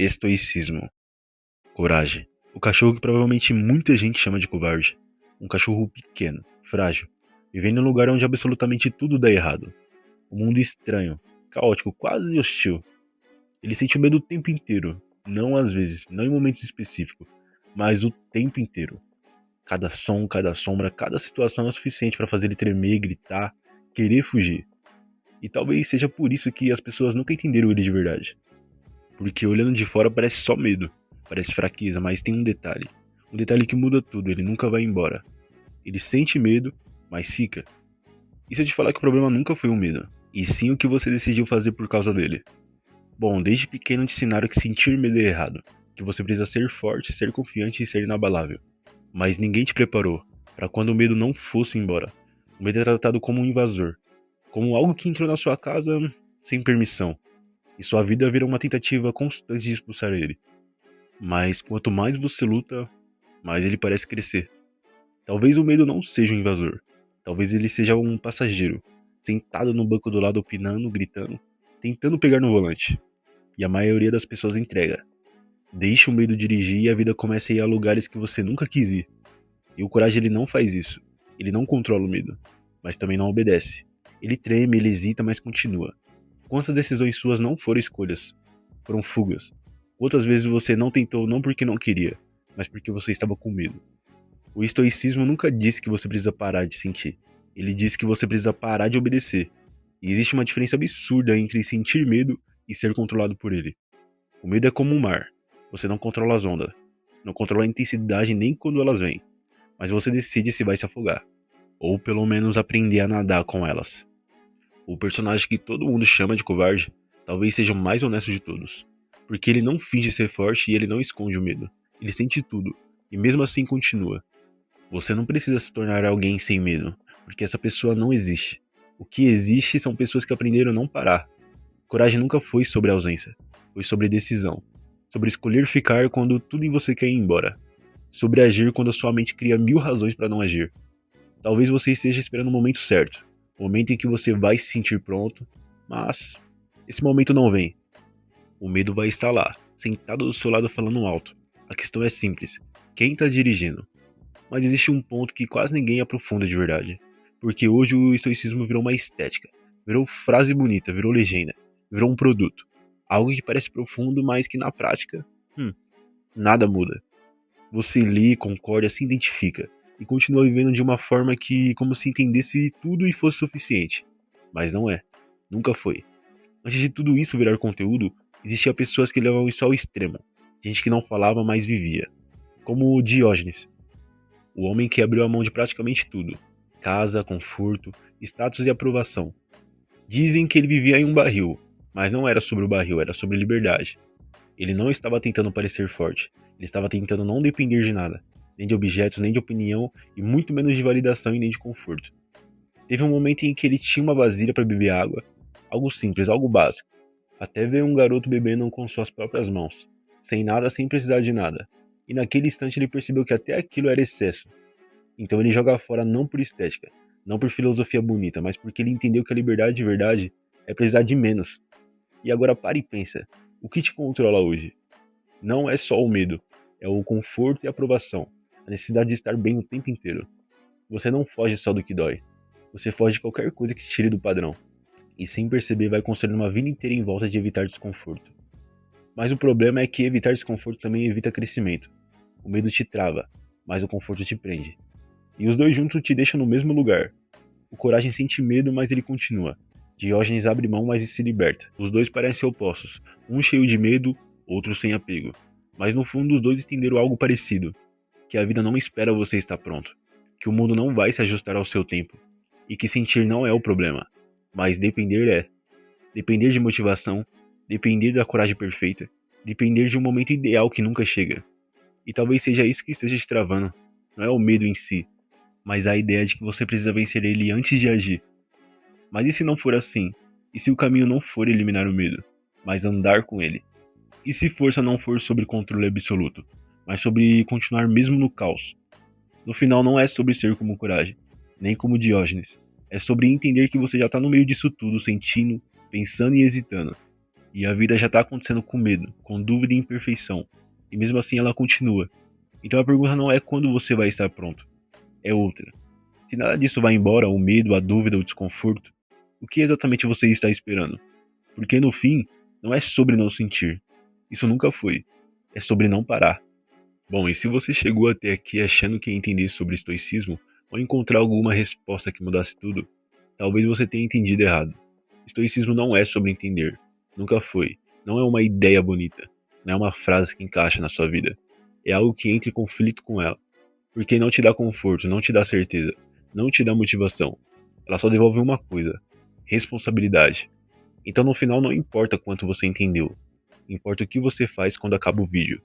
Estoicismo. Coragem. O cachorro que provavelmente muita gente chama de covarde. Um cachorro pequeno, frágil, vivendo em um lugar onde absolutamente tudo dá errado. Um mundo estranho, caótico, quase hostil. Ele sente o medo o tempo inteiro. Não às vezes, não em momentos específicos, mas o tempo inteiro. Cada som, cada sombra, cada situação é suficiente para fazer ele tremer, gritar, querer fugir. E talvez seja por isso que as pessoas nunca entenderam ele de verdade. Porque olhando de fora parece só medo, parece fraqueza, mas tem um detalhe. Um detalhe que muda tudo, ele nunca vai embora. Ele sente medo, mas fica. E se eu te falar que o problema nunca foi o medo, e sim o que você decidiu fazer por causa dele? Bom, desde pequeno te ensinaram que sentir medo é errado, que você precisa ser forte, ser confiante e ser inabalável. Mas ninguém te preparou para quando o medo não fosse embora. O medo é tratado como um invasor, como algo que entrou na sua casa sem permissão, e sua vida vira uma tentativa constante de expulsar ele. Mas quanto mais você luta, mais ele parece crescer. Talvez o medo não seja um invasor. Talvez ele seja um passageiro, sentado no banco do lado opinando, gritando, tentando pegar no volante. E a maioria das pessoas entrega. Deixa o medo dirigir e a vida começa a ir a lugares que você nunca quis ir. E o coragem ele não faz isso. Ele não controla o medo, mas também não obedece. Ele treme, ele hesita, mas continua. Quantas decisões suas não foram escolhas? Foram fugas. Quantas vezes você não tentou não porque não queria, mas porque você estava com medo? O estoicismo nunca disse que você precisa parar de sentir. Ele disse que você precisa parar de obedecer. E existe uma diferença absurda entre sentir medo e ser controlado por ele. O medo é como um mar. Você não controla as ondas. Não controla a intensidade nem quando elas vêm. Mas você decide se vai se afogar. Ou pelo menos aprender a nadar com elas. O personagem que todo mundo chama de covarde talvez seja o mais honesto de todos. Porque ele não finge ser forte e ele não esconde o medo. Ele sente tudo. E mesmo assim continua. Você não precisa se tornar alguém sem medo, porque essa pessoa não existe. O que existe são pessoas que aprenderam a não parar. Coragem nunca foi sobre ausência, foi sobre decisão. Sobre escolher ficar quando tudo em você quer ir embora. Sobre agir quando a sua mente cria mil razões para não agir. Talvez você esteja esperando o momento certo, o momento em que você vai se sentir pronto, mas esse momento não vem. O medo vai estar lá, sentado do seu lado falando alto. A questão é simples: quem está dirigindo? Mas existe um ponto que quase ninguém aprofunda de verdade. Porque hoje o estoicismo virou uma estética, virou frase bonita, virou legenda, virou um produto. Algo que parece profundo, mas que na prática, nada muda. Você lê, concorda, se identifica e continua vivendo de uma forma que, como se entendesse tudo e fosse suficiente. Mas não é. Nunca foi. Antes de tudo isso virar conteúdo, existiam pessoas que levavam isso ao extremo. Gente que não falava, mas vivia. Como o Diógenes, o homem que abriu a mão de praticamente tudo: casa, conforto, status e aprovação. Dizem que ele vivia em um barril, mas não era sobre o barril, era sobre liberdade. Ele não estava tentando parecer forte, ele estava tentando não depender de nada, nem de objetos, nem de opinião, e muito menos de validação e nem de conforto. Teve um momento em que ele tinha uma vasilha para beber água, algo simples, algo básico, até ver um garoto bebendo com suas próprias mãos, sem nada, sem precisar de nada. E naquele instante ele percebeu que até aquilo era excesso. Então ele joga fora não por estética, não por filosofia bonita, mas porque ele entendeu que a liberdade de verdade é precisar de menos. E agora para e pensa, o que te controla hoje? Não é só o medo, é o conforto e a aprovação, a necessidade de estar bem o tempo inteiro. Você não foge só do que dói, você foge de qualquer coisa que te tire do padrão. E sem perceber vai construindo uma vida inteira em volta de evitar desconforto. Mas o problema é que evitar desconforto também evita crescimento. O medo te trava, mas o conforto te prende. E os dois juntos te deixam no mesmo lugar. O Coragem sente medo, mas ele continua. Diógenes abre mão, mas se liberta. Os dois parecem opostos, um cheio de medo, outro sem apego. Mas no fundo os dois entenderam algo parecido, que a vida não espera você estar pronto, que o mundo não vai se ajustar ao seu tempo, e que sentir não é o problema, mas depender é. Depender de motivação, depender da coragem perfeita, depender de um momento ideal que nunca chega. E talvez seja isso que esteja te travando, não é o medo em si, mas a ideia de que você precisa vencer ele antes de agir. Mas e se não for assim? E se o caminho não for eliminar o medo, mas andar com ele? E se força não for sobre controle absoluto, mas sobre continuar mesmo no caos? No final não é sobre ser como Coragem, nem como Diógenes. É sobre entender que você já tá no meio disso tudo, sentindo, pensando e hesitando. E a vida já tá acontecendo com medo, com dúvida e imperfeição. E mesmo assim ela continua. Então a pergunta não é quando você vai estar pronto, é outra. Se nada disso vai embora, o medo, a dúvida, o desconforto, o que exatamente você está esperando? Porque no fim, não é sobre não sentir. Isso nunca foi. É sobre não parar. Bom, e se você chegou até aqui achando que ia entender sobre estoicismo ou encontrar alguma resposta que mudasse tudo, talvez você tenha entendido errado. Estoicismo não é sobre entender. Nunca foi. Não é uma ideia bonita. Não é uma frase que encaixa na sua vida. É algo que entra em conflito com ela. Porque não te dá conforto, não te dá certeza, não te dá motivação. Ela só devolve uma coisa: responsabilidade. Então no final não importa quanto você entendeu. Importa o que você faz quando acaba o vídeo.